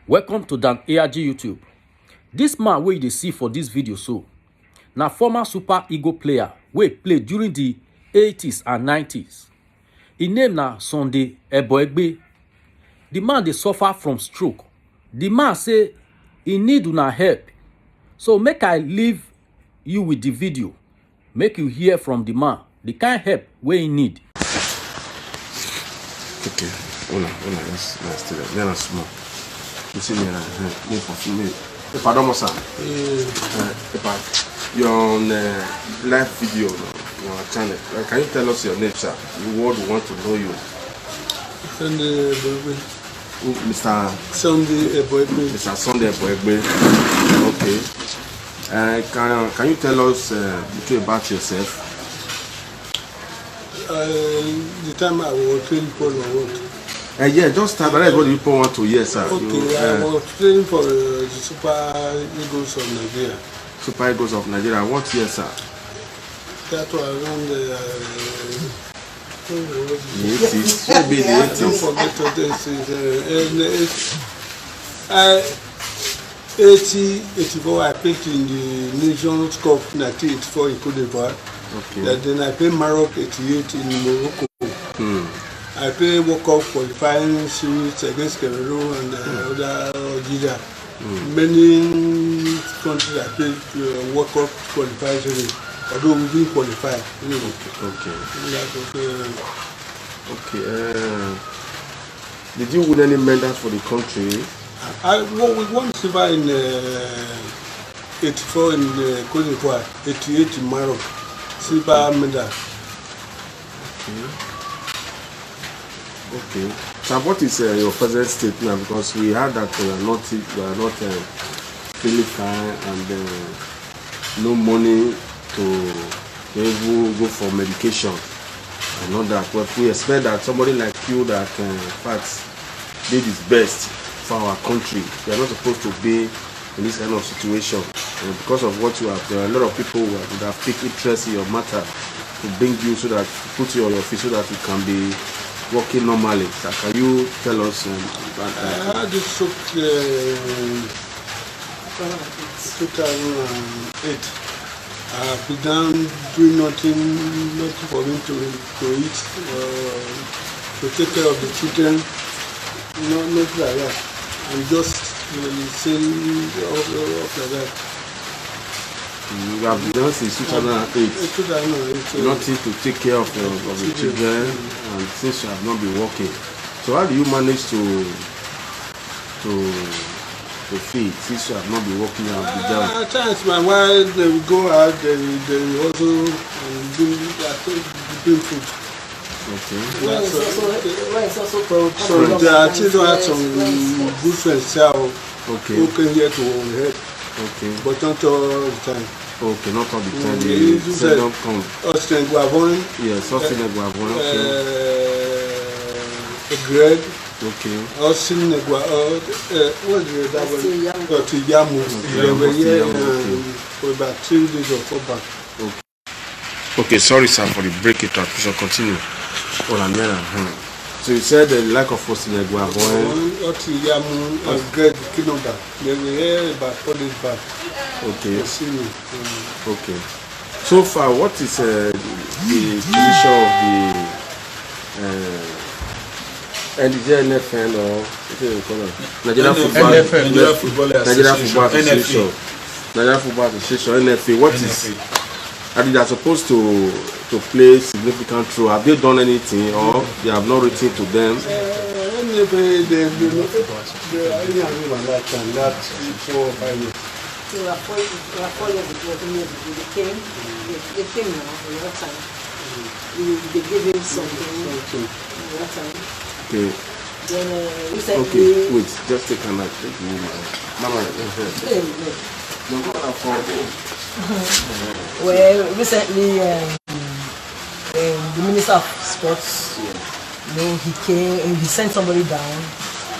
Welcome to Dan ARG YouTube. This man wey you dey see for this video so, na former Super Eagles player wey play during the 80s and 90s. His name na Sunday Eboegbe. The man dey suffer from stroke. The man say he need una help. So make I leave you with the video. Make you hear from the man the kind help wey he need. Okay, that's still there. That's small. You see me, me. Pardon me, sir. You're on live video on our channel. Can you tell us your name, sir? The world want to know you. Sunday Eboegbe. Mr. Sunday Eboegbe. Mr. Sunday Eboegbe. Okay. Can you tell us a little about yourself? The time I was training for what? Yeah, just start. That's what people want to hear, sir. Okay, I was training for the Super Eagles of Nigeria. Super Eagles of Nigeria. What year, sir? That was around the 80s. Maybe the 80s. Don't forget what this is. 84, I played in the Nations Cup 1984 in Cote d'Ivoire. Okay. Then I played Maroc 88 in Morocco. I played World Cup qualifying series against Cameroon and other Algeria. Many countries I played World Cup qualifying series, although we didn't qualify. Anyway. Okay. Did you win any medals for the country? We won silver in 84 in Cote d'Ivoire, 88 in Maroc. Silver medal. Okay. So what is your present state now? Because we heard that you are not feeling fine and no money to even go for medication and all that. But we expect that somebody like you that in fact did his best for our country. You are not supposed to be in this kind of situation. And because of what you have, there are a lot of people who would have taken interest in your matter to bring you so that put you on your feet so that you can be working normally. So can you tell us about that? I had this stroke 2008. I've been down doing nothing for me to eat, to take care of the children, nothing like that. I'm just saying off like that. You have been done since 2008. 2008. Nothing to take care of the children, and since you have not been working. So how do you manage to feed since you have not been working out the job? At times my wife, they will go out, they also bring food. Okay. It's also so there are children had some good friends who came here to help. Okay. But not all the time. Okay, not all the time. They seldom come. Austin Guavon. Yes, Austin Guavon. Okay. Greg. Okay. Austin Guavon. What is that one? Tijamu. They were here for about 3 days or 4 back. Okay, sorry sir for the break it up. We shall continue. So you said the lack of Austin Guavon. Tijamu and Greg Kinoba. They were here about 4 days back. Okay. Okay. So far, what is the position of the NFN or Nigeria Football Association? Nigeria Football Association, NFA. What is? Are they supposed to play significant role? Have they done anything, or they have not written to them? They that 4 or 5 years. So we are 4 years ago, they came now in that time. They gave him something in that time. Okay. Then recently... Okay, wait, just take a minute. Mama, well, recently the Minister of Sports, he came, he sent somebody down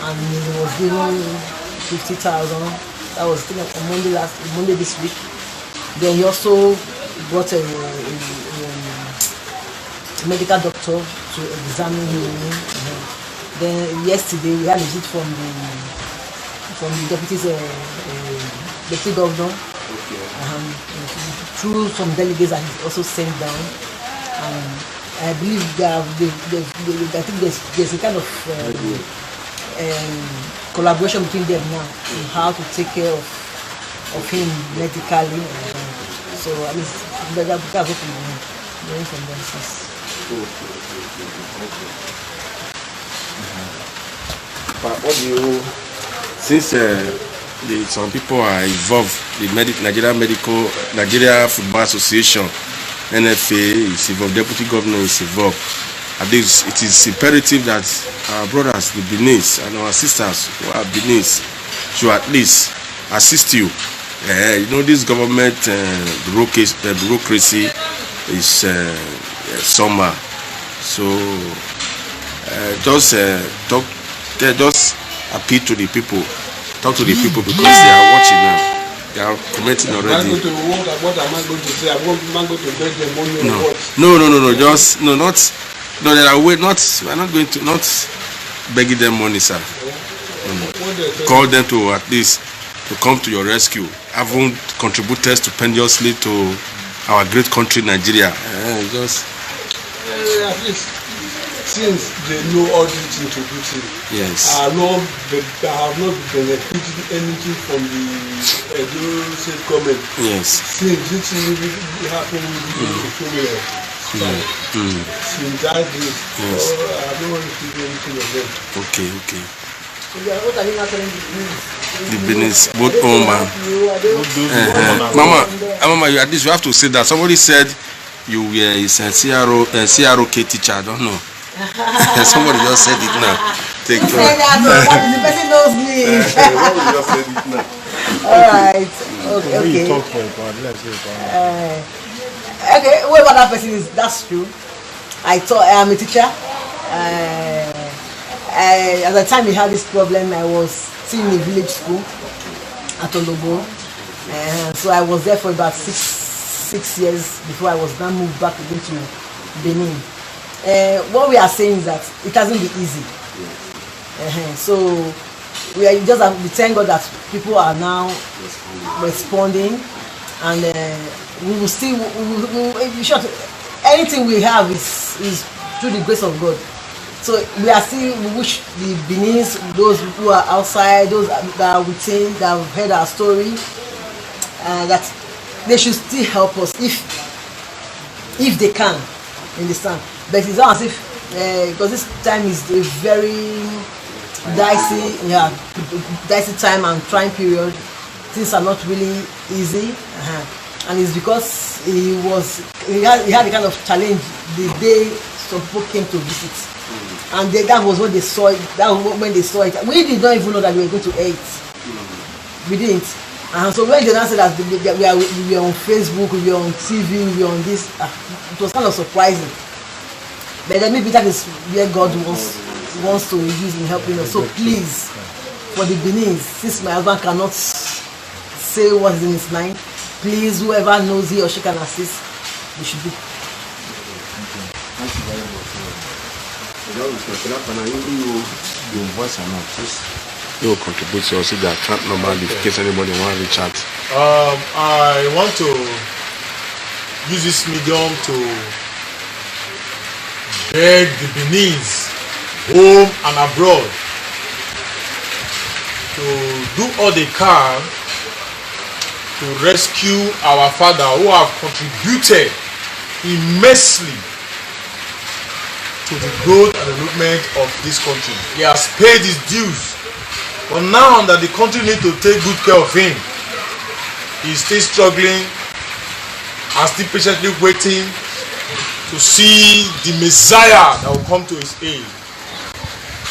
and he was given 50,000. That was on Monday this week. Then he also brought a medical doctor to examine him. Then yesterday we had a visit from from the deputy governor. Through some delegates that he also sent down. I believe I think there's a kind of collaboration between them now on how to take care of him medically. So at least that's what I'm learning from them since. But what do you, since some people are involved, the Nigeria Football Association, NFA is involved, Deputy Governor is involved. At least it is imperative that our brothers, the Beninese, and our sisters who are Beninese should at least assist you. You know, this government bureaucracy is summer. So just appeal to the people. Talk to the people because they are watching now. They are commenting already. What am I going to say? Am I going to beg them money or what? We're not going to begging them money, sir. Call them to at least to come to your rescue. Haven't contributed stupendously to our great country, Nigeria. At least since they know all these things to do things, yes. I have not benefited anything from the Edo State government. Yes. Since this thing happened since that day, yes. I don't want to see anything of them. Okay. What are you not telling the Beninese, both home and Mama, you at least you have to say that. Somebody said you were a CROK teacher. I don't know. Somebody just said it now. Take care. The person knows me. Somebody just said it now. All right. Okay. You talk for it, let's say okay, whoever that person is, that's true. I am a teacher. At the time we had this problem, I was still in a village school at Olobo. So I was there for about six years before I was now moved back again to Benin. What we are saying is that it hasn't been easy. So we thank God that people are now responding, and we will still, in short, anything we have is through the grace of God. So we wish the Beninese, those who are outside, those that are within, that have heard our story, that they should still help us if they can, understand. But it's not as if, because this time is a very dicey time and trying period. Things are not really easy, and it's because he had a kind of challenge the day some people came to visit, and that was when they saw it. That was when they saw it. We did not even know that we were going to air it. We didn't. And so when they now said that we were on Facebook, we were on TV, we were on this, it was kind of surprising. But then maybe that is where God wants to use in helping us. So please, for the Beninese, since my husband cannot say what is in his mind, please, whoever knows he or she can assist, they should do. Thank you very much. You will contribute to also the account number in case anybody want to reach out. I want to use this medium to beg the Beninese, home and abroad, to do all they can to rescue our father who have contributed immensely to the growth and development of this country. He has paid his dues, but now that the country needs to take good care of him, he is still struggling and still patiently waiting to see the Messiah that will come to his aid.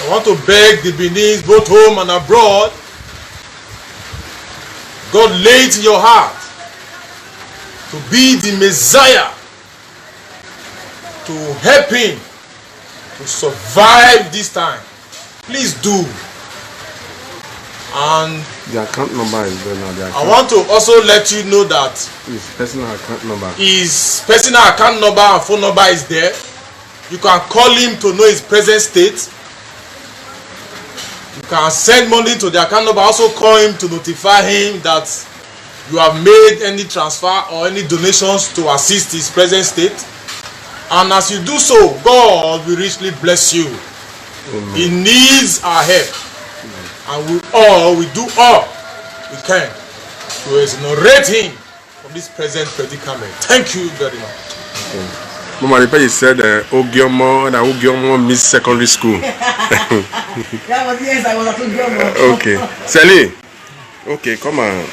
I want to beg the Beninese, both home and abroad, God lay it in your heart to be the Messiah, to help him to survive this time. Please do. And the account number is there now. I want to also let you know that his personal account number. His personal account number and phone number is there. You can call him to know his present state. You You can send money to the account number. Also call him to notify him that you have made any transfer or any donations to assist his present state. And as you do so, God will richly bless you. He needs our help. And we do all we can to exonerate him from this present predicament. Thank you very much. Mama, you said Ogiomo Miss Secondary School. That was, yes, I was at Ogiomo. Okay. Sally. Okay, come on.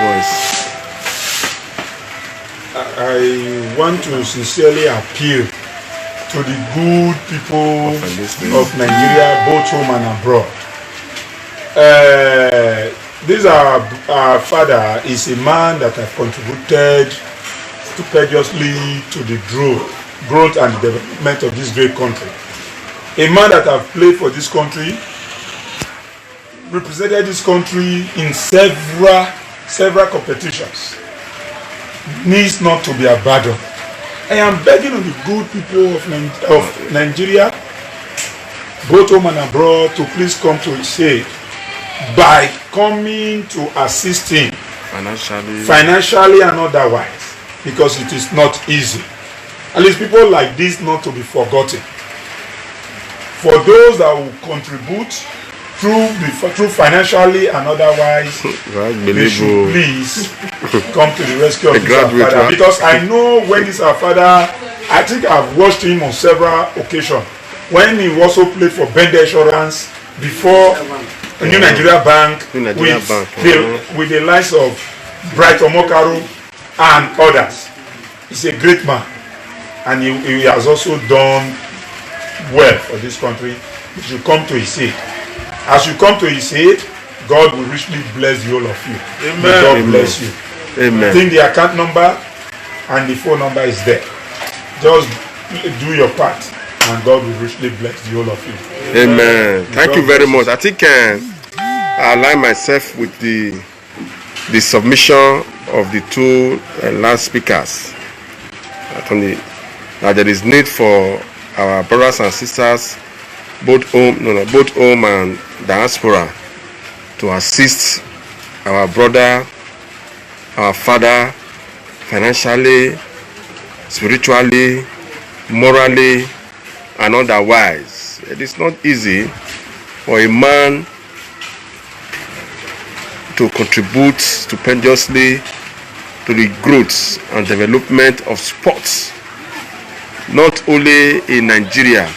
Voice. I want to sincerely appeal to the good people of Nigeria, both home and abroad. Our father is a man that has contributed stupendously to the growth and development of this great country. A man that has played for this country, represented this country in several competitions, needs not to be abandoned. I am begging of the good people of Nigeria, both home and abroad, to please come to his aid by coming to assist him financially and otherwise, because it is not easy. At least people like this not to be forgotten. For those that will contribute through financially and otherwise, they should please come to the rescue of this our father. Because I know when this our father, I think I've watched him on several occasions. When he also played for Bend Insurance before New Nigeria Bank, with the likes of Brighton Mokaru and others. He's a great man, and he has also done well for this country. You should come to his aid. As you come to his aid, God will richly bless the whole of you. Amen. May God bless you. Amen. I think the account number and the phone number is there. Just do your part, and God will richly bless the whole of you. Amen. Thank you very much. I think I align myself with the submission of the two last speakers. That there is need for our brothers and sisters, both home and diaspora, to assist our brother, our father, financially, spiritually, morally, and otherwise. It is not easy for a man to contribute stupendously to the growth and development of sports, not only in Nigeria,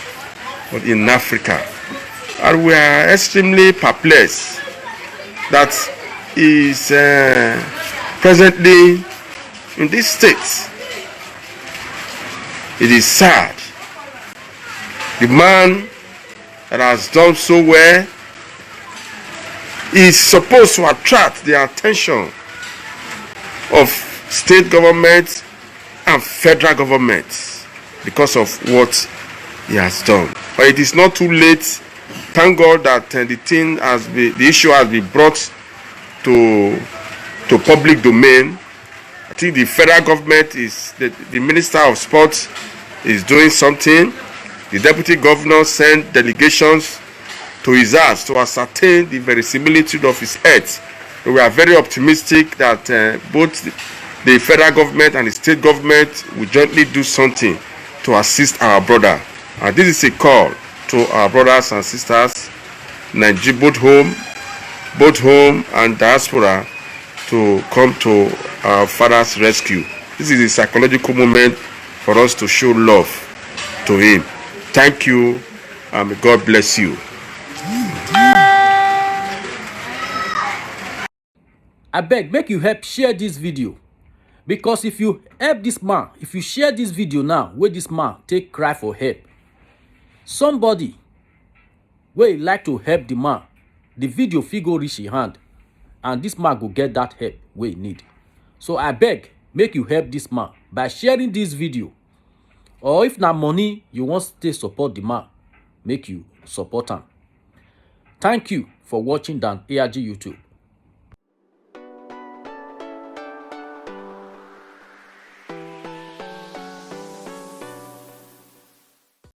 but in Africa. And we are extremely perplexed that he is presently in this state. It is sad. The man that has done so well is supposed to attract the attention of state government and federal government because of what he has done. But it is not too late. Thank God that the issue has been brought to public domain. I think the federal government the Minister of Sports is doing something. The Deputy Governor sent delegations to his house to ascertain the verisimilitude of his health. We are very optimistic that both the federal government and the state government will jointly do something to assist our brother. And this is a call to our brothers and sisters, Nigeria, both home and diaspora, to come to our father's rescue. This is a psychological moment for us to show love to him. Thank you, and may God bless you. I beg, make you help share this video. Because if you help this man, if you share this video now, where this man take cry for help, somebody will like to help the man, the video figure reach his hand, and this man go get that help where he need. So I beg, make you help this man by sharing this video. Or if na money you want to support the man, make you support him. Thank you for watching Dan ARG YouTube.